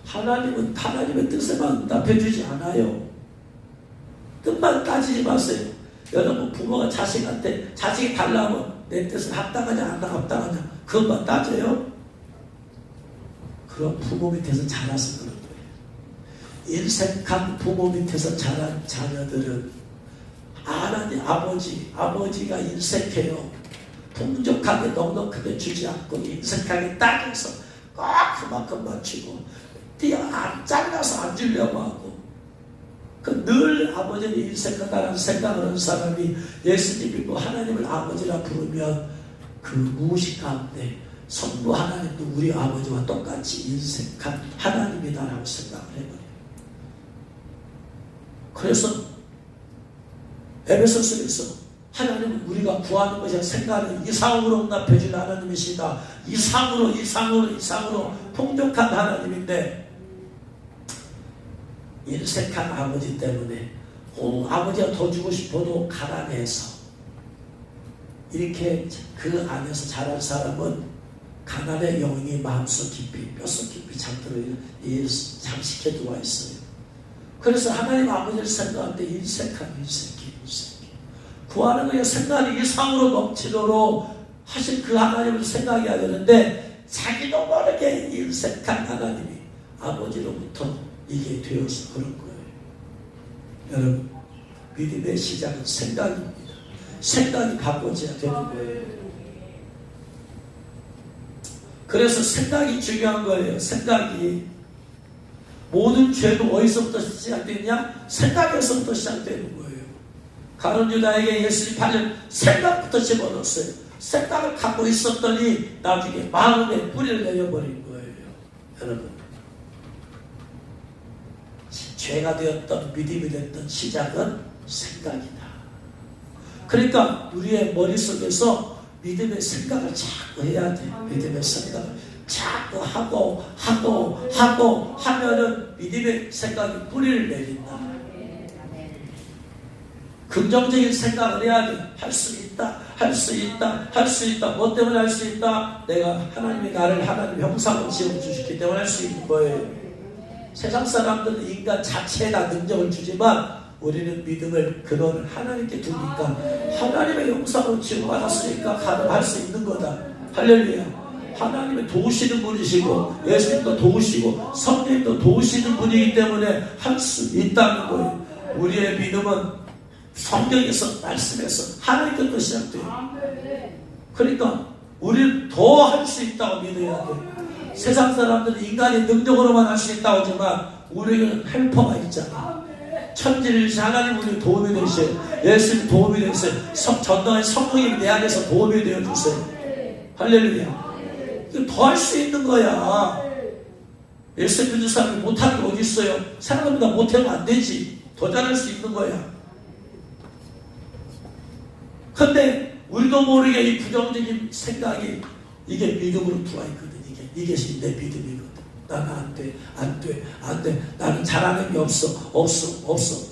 하나님은 하나님의 뜻에만 응답해 주지 않아요. 뜻만 따지지 마세요. 여러분 부모가 자식한테 자식이 달라면 내 뜻은 합당하냐 안 합당하냐 그것만 따져요? 그럼 부모 밑에서 자라서 그런 거예요. 인색한 부모 밑에서 자란 자녀들은 하나님 아버지가 인색해요. 풍족하게 넉넉하게 주지 않고 인색하게 따져서 꼭 그만큼 맞추고 안 잘라서 안 주려고 하고 늘 아버지는 인색하다는 생각을 하는 사람이 예수님 믿고 하나님을 아버지라 부르면 그 무의식 가운데 성부 하나님도 우리 아버지와 똑같이 인색한 하나님이다라고 생각을 해버려요. 그래서 에베소서에서 하나님은 우리가 구하는 것이 생각을 이상으로 응답해 주는 하나님이시다. 이상으로 풍족한 하나님인데 인색한 아버지 때문에 아버지가 더 주고 싶어도 가난해서 이렇게 그 안에서 자란 사람은 가난의 영이 마음속 깊이 뼛속 깊이 잠식해 들어와 있어요. 그래서 하나님 아버지를 생각할 때 인색해 구하는 것에 생각이 이상으로 넘치도록 하신 그 하나님을 생각해야 되는데 자기도 모르게 인색한 하나님이 아버지로부터 이게 되어서 그런 거예요. 여러분 믿음의 시작은 생각입니다. 생각이 바꿔져야 되는 거예요. 그래서 생각이 중요한 거예요. 생각이 모든 죄도 어디서부터 시작되느냐? 생각에서부터 시작되는 거예요. 가룟 유다에게 예수님 8년 생각부터 집어넣었어요. 생각을 갖고 있었더니 나중에 마음에 뿌리를 내려버린 거예요. 여러분 죄가 되었던 믿음이 됐던 시작은 생각이다. 그러니까 우리의 머릿속에서 믿음의 생각을 자꾸 해야 돼. 믿음의 생각을 자꾸 하고 하면은 믿음의 생각이 뿌리를 내린다. 긍정적인 생각을 해야 돼. 할 수 있다. 뭐 때문에 할 수 있다? 내가 하나님이 나를 하나님 형상으로 지어주셨기 때문에 할 수 있는 거예요. 세상 사람들은 인간 자체에다 능력을 주지만 우리는 믿음을 근원을 하나님께 두니까 하나님의 형상으로 지어받았으니까 가능할 수 있는 거다. 할렐루야. 하나님은 도우시는 분이시고 예수님도 도우시고 성령님도 도우시는 분이기 때문에 할 수 있다는 거예요. 우리의 믿음은 성경에서 말씀에서 하나님께서 시작돼요. 그러니까 우리는 더 할 수 있다고 믿어야 돼요. 세상 사람들은 인간의 능력으로만 할 수 있다고 하지만 우리는 헬퍼가 있잖아. 천지를 하나님 우리 도움이 되세요. 예수님 도움이 되세요. 전능한 성령님이 내 안에서 도움이 되어주세요. 할렐루야. 더 할 수 있는 거야. 예수 믿는 사람이 못하는 게 어디 있어요? 사람보다 못하면 안 되지. 더 잘할 수 있는 거야. 근데 우리도 모르게 이 부정적인 생각이 이게 믿음으로 들어와 있거든. 이게 내 믿음이거든. 나는 안 돼. 나는 잘하는 게 없어.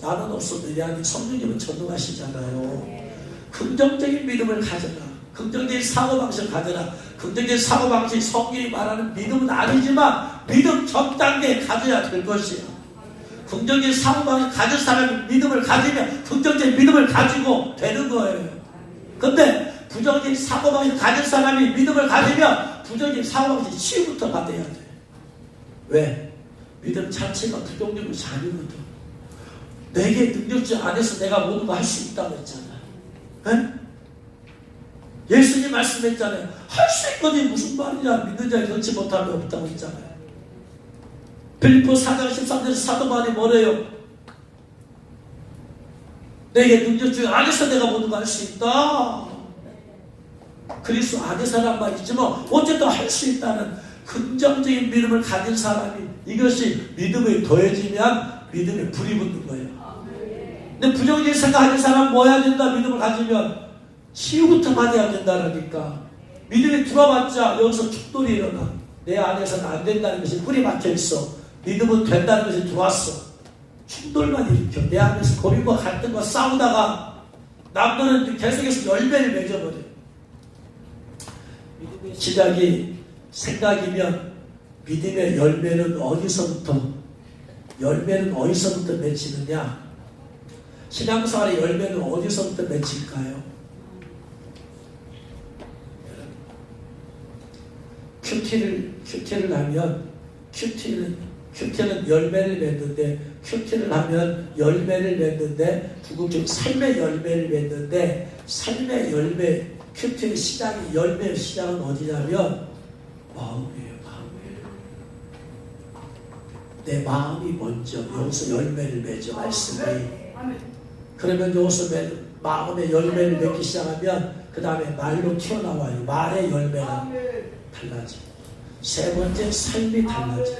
나는 없어도 내 안에 성령님은 전능하시잖아요. 긍정적인 믿음을 가져라. 긍정적인 사고방식을 가져라. 긍정적인 사고방식이 성경이 말하는 믿음은 아니지만 믿음 적당하게 가져야 될 것이야. 긍정적인 사고방식 가진 사람이 믿음을 가지면 긍정적인 믿음을 가지고 되는 거예요. 근데 부정적인 사고방식을 가진 사람이 믿음을 가지면 부정적인 사고방식 치유부터 받아야 돼. 왜? 믿음 자체가 부정적으로 자유거든. 내게 능력지 안에서 내가 모든 거 할 수 있다고 했잖아. 에? 예수님 말씀했잖아요. 할 수 있거든. 무슨 말이냐. 믿는 자에 넣지 못함이 없다고 했잖아요. 빌립보 4장 13절에서 사도 바울이 뭐래요? 내게 능력지 안에서 내가 모든 거 할 수 있다. 그리스도 안에서란 말이지만 어쨌든 할 수 있다는 긍정적인 믿음을 가진 사람이 이것이 믿음이 더해지면 믿음에 불이 붙는 거예요. 근데 부정적인 생각하는 사람은 뭐 해야 된다? 믿음을 가지면 치유부터 받아야 된다니까. 믿음이 들어봤자 여기서 충돌이 일어나. 내 안에서는 안 된다는 것이 뿌리 박혀 있어. 믿음은 된다는 것이 들어왔어. 충돌만 일으켜. 내 안에서 고민과 갈등과 싸우다가 남들은 계속해서 열매를 맺어버려. 믿음의 시작이 생각이면 믿음의 열매는 어디서부터 맺히느냐? 신앙생활의 열매는 어디서부터 맺힐까요? 큐티를 하면 큐티는 열매를 맺는데 큐티를 하면 열매를 맺는데 궁극적으로 삶의 열매를 맺는데 삶의 열매 큐티의 시작이 열매의 시작은 어디냐면 마음이에요. 내 마음이 먼저 여기서 열매를 맺어 말씀이. 그러면 여기서 마음의 열매를 맺기 시작하면 그 다음에 말로 튀어나와요. 말의 열매가 달라져. 세 번째 삶이 달라져.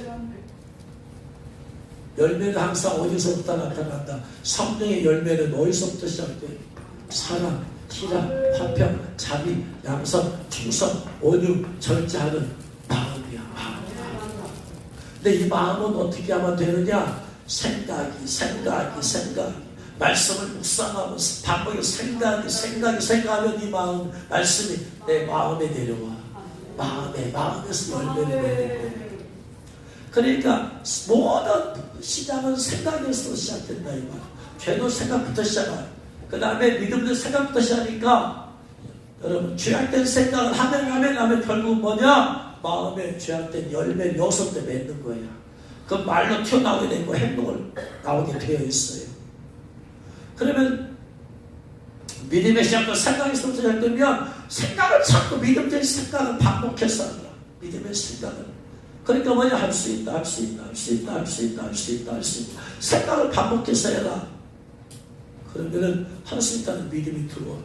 열매는 항상 어디서부터 나타난다. 성령의 열매는 어디서부터 시작돼? 사랑, 희락, 화평, 자비, 양선, 충성, 온유, 절제하는 마음이야. 근데 이 마음은 어떻게 하면 되느냐? 생각이 말씀을 묵상하면서 반복해서 생각하면 이 마음 말씀이 내 마음에 내려와. 마음에서 열매를 내리고. 그러니까 모든 시작은 생각에서 시작된다 이 말. 죄도 생각부터 시작해. 그 다음에 믿음도 생각부터 시작하니까 여러분 죄악된 생각을 하면 결국 뭐냐? 마음에 죄악된 열매를 여기서부터 맺는 거야. 그 말로 튀어나오게 되고 행동을 나오게 되어 있어요. 그러면 믿음의 시작도 생각에서부터 시작되면 생각을 자꾸 믿음적인 생각을 반복해서 한다. 믿음의 생각을. 그러니까 뭐냐? 할 수 있다. 생각을 반복해서 해라. 그러면은 할 수 있다는 믿음이 들어와.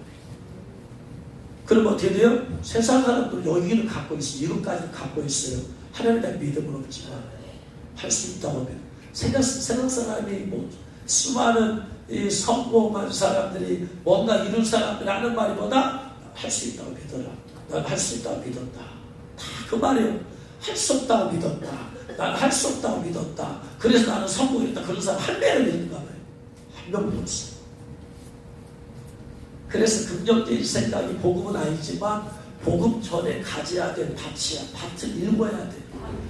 그럼 어떻게 돼요? 세상 사람도 여기를 갖고 있어요. 이것까지 갖고 있어요. 하나님에 대한 믿음은 없지만 할 수 있다고 하면 세상 사람이 뭐 수많은 이 성공한 사람들이 뭔가 이룬 사람들이 하는 말이보다 할 수 있다고 믿어라. 난 할 수 있다고 믿었다. 다 그 말이에요. 할 수 없다고 믿었다. 난 할 수 없다고 믿었다. 그래서 나는 성공했다. 그런 사람 한 배를 믿는가 봐요. 한 명도 없어. 그래서 긍정적인 생각이 복음은 아니지만 복음 전에 가져야 될 밭이야. 밭을 읽어야 돼.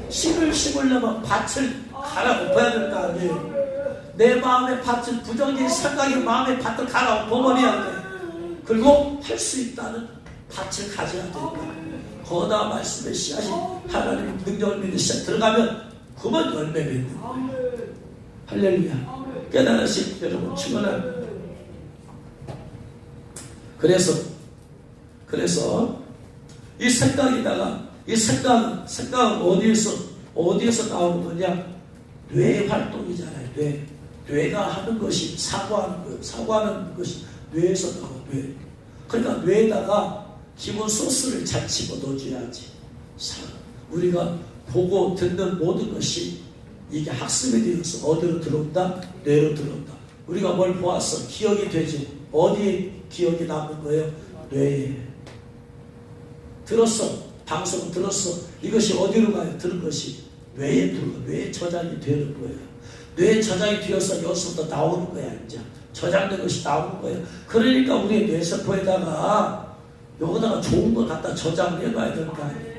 씨를 심으려면 밭을 갈아엎어야 될 거 아니에요. 내 마음의 밭을 부정적인 생각이 마음의 밭을 갈아엎어버려야 돼. 그리고 할 수 있다는 밭을 가져야 된다. 거다 말씀의 씨앗이 하나님의 능력을 믿는 씨앗 들어가면 그만 열매 맺는 거예요. 할렐루야. 깨달으신 여러분 축원합니다. 그래서 이 생각에다가 이 생각은 어디에서 나오는 거냐? 뇌 활동이잖아요. 뇌가 하는 것이 사고하는 것이 뇌에서 나와. 그러니까 뇌에다가 기본 소스를 잘 집어넣어줘야지. 우리가 보고 듣는 모든 것이 이게 학습이 되어서 어디로 들어온다? 뇌로 들어온다. 우리가 뭘 보았어? 기억이 되지. 어디에 기억이 남는 거예요? 뇌에. 들었어. 방송 들었어. 이것이 어디로 가요? 들은 것이 뇌에 들어가. 뇌에 저장이 되는 거예요. 뇌에 저장이 되어서 여기서부터 나오는 거야. 이제 저장된 것이 나오는 거예요. 그러니까 우리의 뇌세포에다가 여기다가 좋은 걸 갖다 저장을 해놔야 될 거 아니에요.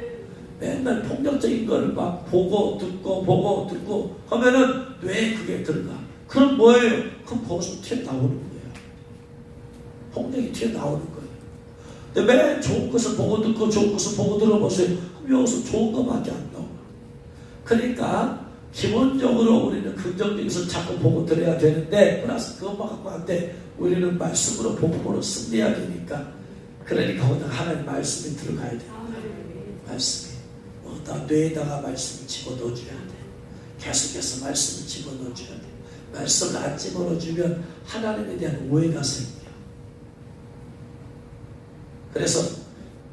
맨날 폭력적인 걸 막 보고 듣고 하면은 뇌에 그게 들어가. 그럼 뭐예요? 그럼 거기서 튀어나오는 거예요. 폭력이 튀어나오는 거예요. 근데 매 좋은 것을 보고 듣고 좋은 것을 보고 들어보세요. 그럼 여기서 좋은 것밖에 안 나와요. 그러니까 기본적으로 우리는 긍정적에서 자꾸 보고 들어야 되는데 플러스 그것만 갖고 안 돼. 우리는 말씀으로 복음으로 승리해야 되니까. 그러니까 거기다 하나님 말씀이 들어가야 된다. 말씀이 다 뇌에다가 말씀을 집어넣어줘야 돼. 계속해서 말씀을 집어넣어줘야 돼. 말씀을 안 집어넣어주면 하나님에 대한 오해가 생겨. 그래서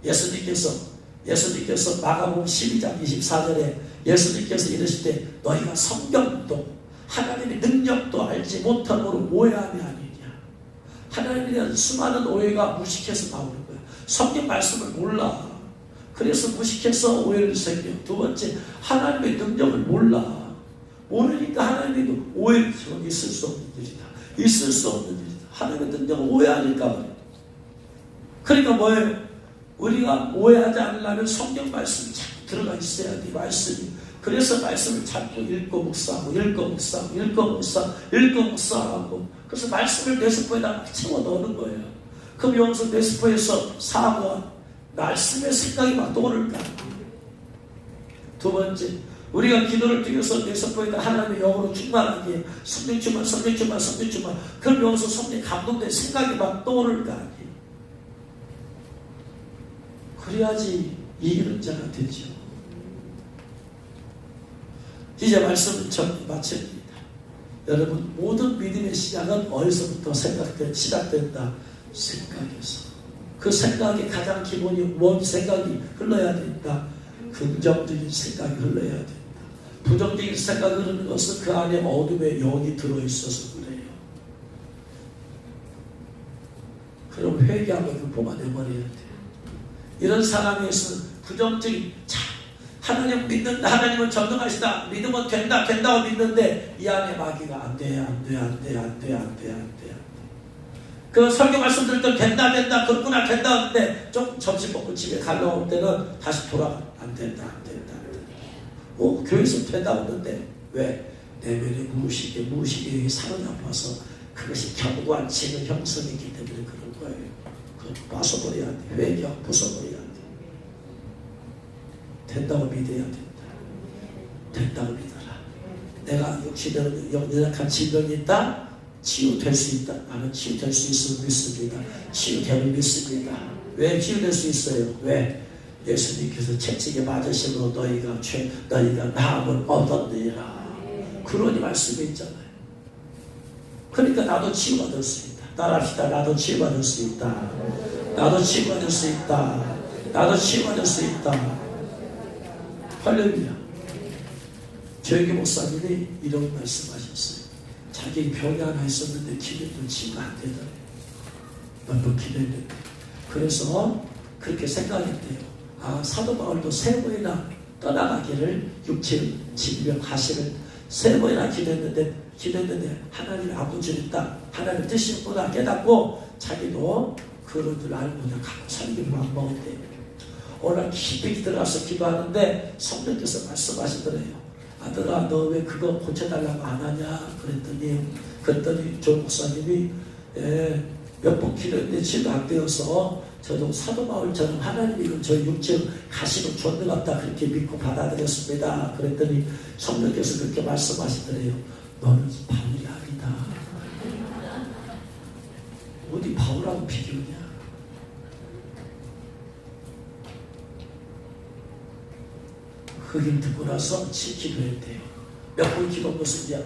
예수님께서 마가복음 12장 24절에 예수님께서 이르실 때 너희가 성경도 하나님의 능력도 알지 못함으로 오해함이 아니냐. 하나님에 대한 수많은 오해가 무식해서 나오는 거야. 성경 말씀을 몰라. 그래서 무식해서 오해를 생겨. 두 번째, 하나님의 능력을 몰라. 모르니까 하나님의 오해를 있을 수 없는 일이다. 있을 수 없는 일이다. 하나님의 능력을 오해하니까 말이야. 그러니까 뭐예요? 우리가 오해하지 않으려면 성경 말씀이 자꾸 들어가 있어야 돼. 말씀이. 그래서 말씀을 자꾸 읽고 묵상하고 그래서 말씀을 뇌세포에다가 채워 넣는 거예요. 그럼 여기서 뇌세포에서 사고와 말씀의 생각이 막 떠오를까? 두 번째, 우리가 기도를 통해서 뇌세포에다 하나님의 영으로 충만하게 성령 충만. 그럼 여기서 성령 감동된 생각이 막 떠오를 거 아니에요. 그래야지 이기는 자가 되죠. 이제 말씀을 정리 마칩니다. 여러분, 모든 믿음의 시작은 어디서부터 시작된다? 생각에서. 그 생각이 가장 기본이 뭔 생각이 흘러야 된다? 긍정적인 생각이 흘러야 된다. 부정적인 생각이 흐르는 것은 그 안에 어둠의 영이 들어있어서 그래요. 그럼 회개하고 뽑아내버려야 돼요. 이런 상황에서는 부정적인 하나님 믿는다. 하나님은 전능하시다. 믿으면 된다고 믿는데 이 안에 마귀가 안 돼. 그 설교 말씀 들을 때 된다. 그렇구나. 된다 하는데 좀 점심 먹고 집에 가려고 할 때는 다시 돌아가. 안 된다. 교회에서 된다고 하는데 왜? 내면의 무의식에 사로잡아서 그것이 견고한치는 형성이기 때문에 그런 거예요. 그거 빠져버려야 돼. 회개하고 부숴버려야 돼. 된다고 믿어야 된다. 된다고 믿어라. 내가 역시 연약한 질병이 있다. 치유될 수 있다. 나는 치유될 수 있음을 믿습니다. 치유됨을 믿습니다. 왜 치유될 수 있어요? 왜? 예수님께서 채찍에 맞으심으로 너희가 나음을 얻었느니라. 그러니 말씀이 있잖아요. 그러니까 나도 치유받을 수 있다. 따라합시다. 나도 치유받을 수 있다. 나도 치유받을 수 있다. 나도 치유받을 수 있다. 할렐루야. 조영기 목사님이 이런 말씀하셨어요. 자기 병이 하나 있었는데 기도도 치유가 안 되더래요. 몇 번 기도했는데. 그래서 그렇게 생각했대요. 사도 바울도 3번이나 떠나가기를 육체 질병 가시를 3번이나 기도했는데 하나님의 아버지를 딱 하나님의 뜻이구나 깨닫고 자기도 그런 줄 알고 그냥 갖고 살기로 마음먹었대요. 오늘 깊이 들어가서 기도하는데 성령께서 말씀하시더래요. 아들아, 너 왜 그거 고쳐달라고 안 하냐? 그랬더니 조 목사님이 몇 번 기도했는데 치유가 안 되어서 저도 사도 바울처럼 하나님이 저 육체 가시로 전능하다 그렇게 믿고 받아들였습니다. 그랬더니 성령께서 그렇게 말씀하시더래요. 너는 바울이 아니다. 어디 바울하고 비교냐? 그 얘기를 듣고 나서 기도했대요. 몇 번 기도한 것은 이제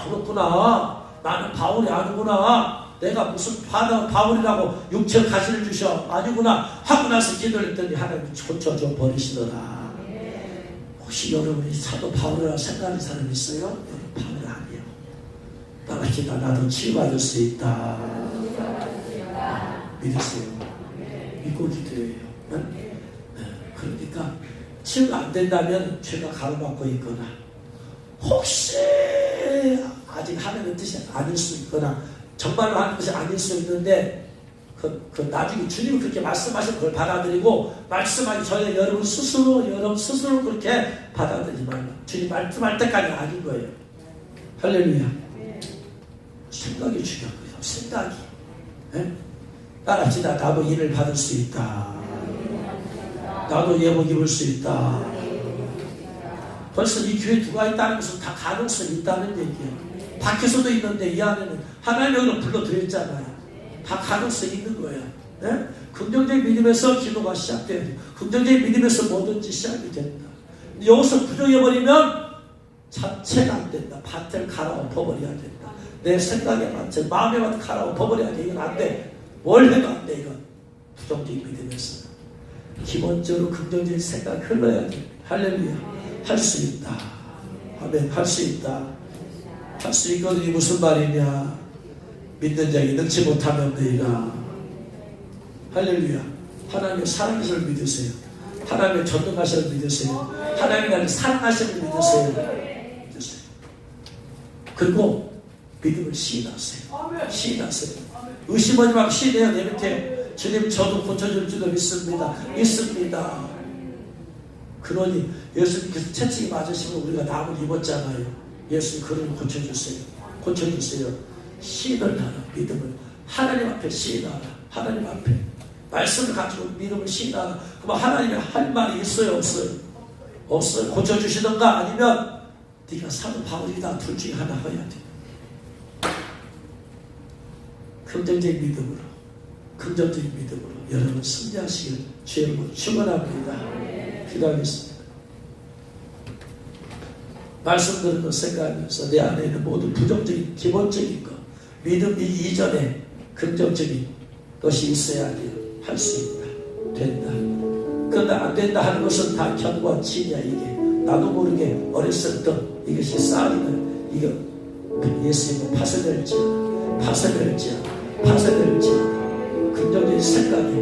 그렇구나. 나는 바울이 아니구나. 내가 무슨 바울이라고 육체 가시를 주셔. 아니구나 하고 나서 기도를 했더니 하나님이 고쳐줘 버리시더라. 혹시 여러분이 사도 바울이라고 생각하는 사람 있어요? 바울 아니에요. 따라합시다. 나도 치유받을 수 있다. 믿으세요. 믿고 기도해요. 네? 그러니까 치유가 안 된다면 죄가 가로막고 있거나 혹시 아직 하나님의 뜻이 아닐 수 있거나 정말로 하는 것이 아닐 수 있는데 그 나중에 주님이 그렇게 말씀하신 그걸 받아들이고 말씀하신 저희 여러분 스스로 그렇게 받아들이지 말라. 주님 말씀할 때까지 아닌 거예요. 할렐루야. 생각이 중요한 거예요. 생각이. 네? 따라합시다. 나도 인을 받을 수 있다. 나도 예복 입을 수 있다. 벌써 이 교회 들어와 있다는 것은 다 가능성이 있다는 얘기예요. 밖에서도 있는데 이 안에는 하나님이 여기로 불러드렸잖아요. 다 가능성이 있는 거예요. 네? 긍정적인 믿음에서 기도가 시작돼야 돼요. 긍정적인 믿음에서 뭐든지 시작이 된다. 여기서 부정해버리면 자체가 안 된다. 밭을 갈아엎어버려야 된다. 내 생각에 밭을 마음에 밭을 갈아엎어버려야 돼. 이건 안 돼. 뭘 해도 안 돼. 이건 부정적인 믿음에서 기본적으로 긍정적인 생각이 흘러야 됩니다. 할렐루야. 할 수 있다. 아멘. 할 수 있다. 할 수 있거든요. 무슨 말이냐. 믿는 자에게 능치 못하면 너희가 할렐루야. 하나님의 살아계심을 믿으세요. 하나님의 전능하심을 믿으세요. 하나님의 나를 사랑하심을 믿으세요. 그리고 믿음을 시인하세요. 시인하세요. 의심하지 말고 시인해요. 내 밑에 주님 저도 고쳐줄 줄도 믿습니다. 믿습니다. 그러니 예수님께서 채찍이 맞으시면 우리가 나무를 입었잖아요. 예수님 그러니 고쳐주세요. 고쳐주세요. 시인을 하라. 믿음을 하나님 앞에 시인하라. 하나님 앞에 말씀을 가지고 믿음을 시인하라. 그럼 하나님이 할 말이 있어요? 없어요? 없어요. 고쳐주시던가 아니면 네가 사도 바울이다. 둘 중에 하나 해야 돼. 긍정적인 믿음으로, 긍정적인 믿음으로 여러분 승리하시길 주의 이름으로 축원합니다. 기도하겠습니다. 말씀 들은 것 생각하면서 내 안에 있는 모든 부정적인 기본적인 것, 믿음 이전에 긍정적인 것이 있어야 돼요. 할 수 있다. 된다. 그런데 안 된다 하는 것은 다 견고한 진이야. 이게 나도 모르게 어렸을 때 이것이 쌓이는 이거 예수님은 파쇄될지어다. 긍정적인 생각에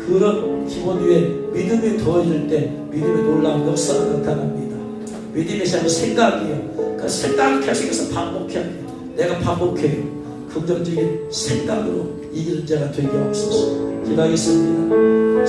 그런 기본 위에 믿음이 더해질 때 믿음의 놀라운 역사가 나타납니다. 믿음의 시작은 생각이에요. 그 생각을 계속해서 반복해야 돼요. 내가 반복해요. 긍정적인 생각으로 이기는 자가 되게 하옵소서. 기도하겠습니다.